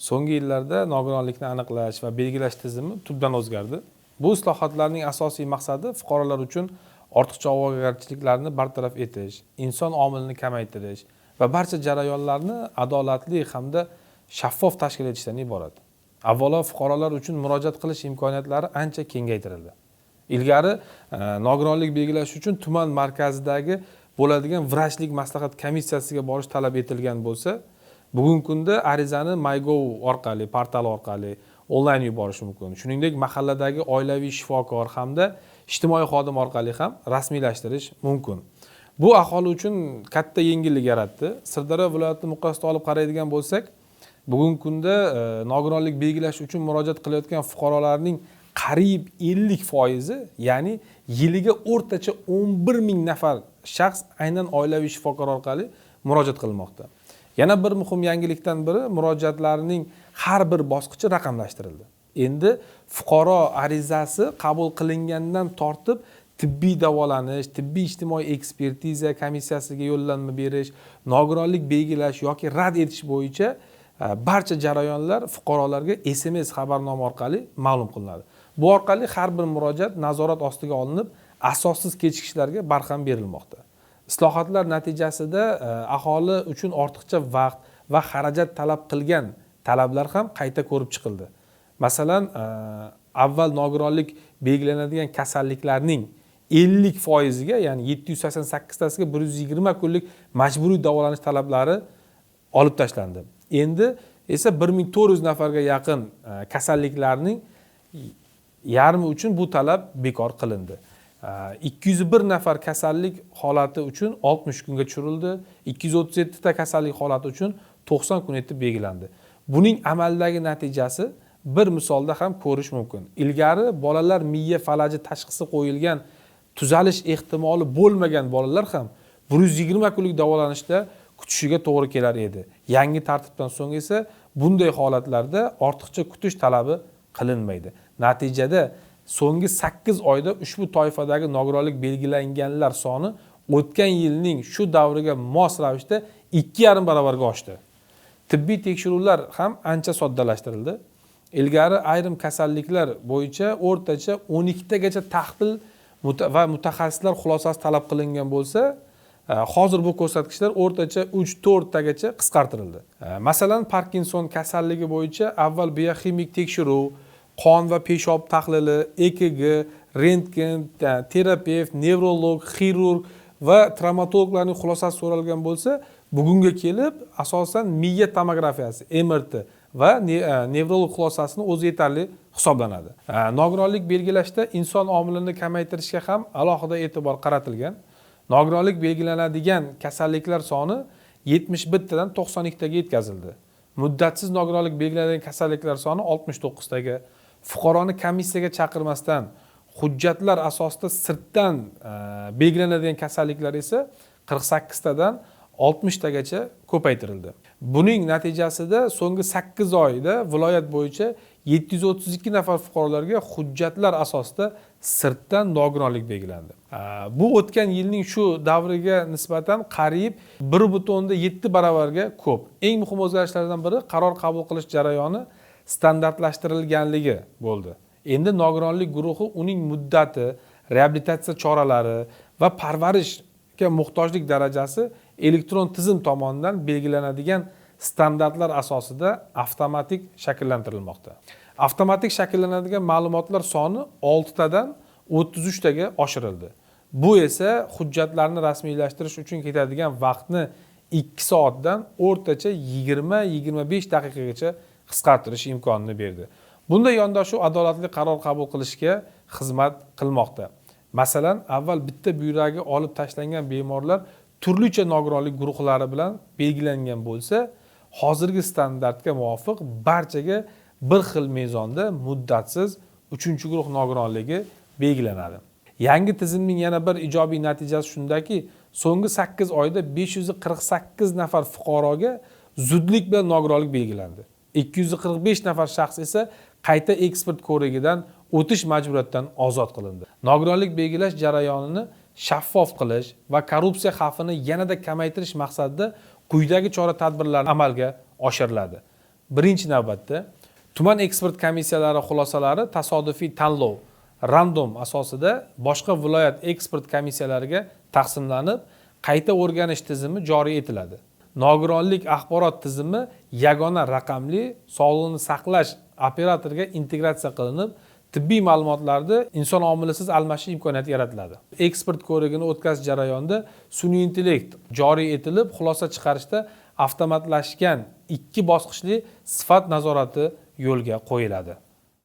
So'nggi yillarda nogironlikni aniqlash va belgilash tizimi tubdan o'zgardi. Bu islohotlarning asosiy maqsadi fuqarolar uchun ortiqcha ovoragarchiliklarni bartaraf etish, inson omilini kamaytirish va barcha jarayonlarni adolatli hamda shaffof tashkil etishdan iborat. Avvalo, fuqarolar uchun murojaat qilish imkoniyatlari ancha kengaytirildi. Ilgari nogironlik belgilash uchun tuman markazidagi bo'ladigan vrachlik maslahat komissiyasiga borish talab etilgan bo'lsa, bugungi kunda arizani MyGov orqali, portal orqali onlayn yuborish mumkin. Shuningdek, mahalladagi oilaviy shifokor hamda ijtimoiy xodim orqali ham rasmiylashtirish mumkin. Bu aholi uchun katta yengillik yaratdi. Sirdaryo viloyati miqyosida olib qaraydigan bo'lsak, bugungi kunda nogironlik belgilash uchun murojaat qilayotgan fuqarolarning qariyb 50%, ya'ni yiliga o'rtacha 11 ming nafar shaxs aynan oilaviy shifokor orqali murojaat qilmoqda. Yana bir muhim yangilikdan biri murojaatlarning har bir bosqichi raqamlashtirildi. Endi fuqaro arizasi qabul qilingandan tortib tibbiy davolanish, tibbiy ijtimoiy ekspertiza komissiyasiga yo'llanma berish, nogironlik belgilash yoki rad etish bo'yicha barcha jarayonlar fuqarolarga SMS xabarnoma orqali ma'lum qilinadi. Bu orqali har bir murojaat nazorat ostiga olinib, asossiz kechikishlarga barham berilmoqda. Islohotlar natijasida aholi uchun ortiqcha vaqt va xarajat talab qilgan talablar ham qayta ko'rib chiqildi. Masalan, avval nogironlik belgilanadigan kasalliklarning 50% ga, ya'ni 788 tasiga 120 kunlik majburiy davolanish talablari olib tashlandi. Endi esa 1400 nafarga yaqin kasalliklarning yarmi uchun bu talab bekor qilindi. 201 nafar kasallik holati uchun 60 kunga tushirildi. 237 ta kasallik holati uchun 90 kun etib belgilandi. Buning amaldagi natijasi bir misolda ham ko'rish mumkin. Ilgari bolalar miya falaji tashxisi qo'yilgan, tuzalish ehtimoli bo'lmagan bolalar ham 120 kunlik davolanishda kutishiga to'g'ri kelar edi. Yangi tartibdan so'ng esa bunday holatlarda ortiqcha kutish talabi qilinmaydi. Natijada so'nggi 8 oyda ushbu toifadagi nogironlik belgilanganlar soni o'tgan yilning shu davriga mos ravishda 2,5 barobarga oshdi. Tibbiy tekshiruvlar ham ancha soddalashtirildi. Ilgari ayrim kasalliklar bo'yicha o'rtacha 12 tagacha tahlil va mutaxassislar xulosasi talab qilingan bo'lsa, hozir bu ko'rsatkichlar o'rtacha 3-4 tagacha qisqartirildi. Masalan, Parkinson kasalligi bo'yicha avval bioximik tekshiruv, qon va peshob tahlili, EKG, rentgen, terapevt, nevrolog, xirurg va travmatologlarning xulosasi so'ralgan bo'lsa, bugunga kelib asosan miya tomografiyasi, MRT va nevrolog xulosasini o'zi yetarli hisoblanadi. Nogironlik belgilashda inson omilini kamaytirishga ham alohida e'tibor qaratilgan. Nogironlik belgilanadigan kasalliklar soni 71 tadan 92 taga yetkazildi. Muddatsiz nogironlik belgilanadigan kasalliklar soni 69 taga. Fuqaroni komissiyaga chaqirmasdan hujjatlar asosida sirtdan belgilanadigan kasalliklar esa 48 tadan 60 tagacha ko'paytirildi. Buning natijasida so'nggi 8 oyda viloyat bo'yicha 732 nafar fuqarolarga hujjatlar asosida sirtdan nogironlik belgilandi. Bu o'tgan yilning shu davriga nisbatan qariyb 1,7 barobarga ko'p. Eng muhim o'zgarishlardan biri qaror qabul qilish jarayoni standartlashtirilganligi bo'ldi. Endi nogironlik guruhi uning muddati, reabilitatsiya choralari va parvarishga muhtojlik darajasi elektron tizim tomonidan belgilanadigan standartlar asosida avtomatik shakllantirilmoqda. Avtomatik shakllanadigan ma'lumotlar soni 6 tadan 33 taga oshirildi. Bu esa hujjatlarni rasmiylashtirish uchun ketadigan vaqtni 2 soatdan o'rtacha 20-25 daqiqagacha qisqartirish imkonini berdi. Bunday yondashuv adolatli qaror qabul qilishga xizmat qilmoqda. Masalan, avval bitta buyragi olib tashlangan bemorlar turlicha nogironlik guruhlari bilan belgilangan bo'lsa, hozirgi standartga muvofiq barchaga bir xil mezonda muddatsiz 3-guruh nogironligi belgilanadi. Yangi tizimning yana bir ijobiy natijasi shundaki, so'nggi 8 oyda 548 nafar fuqaroga zudlik bilan nogironlik belgilandi. 245 nafar shaxs esa qayta eksport ko'rigidan o'tish majburiyatidan ozod qilindi. Nogironlik belgilash jarayonini shaffof qilish va korrupsiya xavfini yanada kamaytirish maqsadida quyidagi chora-tadbirlar amalga oshiriladi. birinchi navbatda tuman ekspert komissiyalari xulosalari tasodifiy tanlov random asosida boshqa viloyat ekspert komissiyalariga taqsimlanib, qayta o'rganish tizimi joriy etiladi. Nogironlik axborot tizimi yagona raqamli sog'liqni saqlash operatoriga integratsiya qilinib, tibbiy ma'lumotlarni inson omilisiz almashish imkoniyati yaratiladi. Ekspert ko'rigini o'tkazish jarayonida sun'iy intellekt joriy etilib, xulosa chiqarishda avtomatlashgan 2 bosqichli sifat nazorati yo'lga qo'yiladi.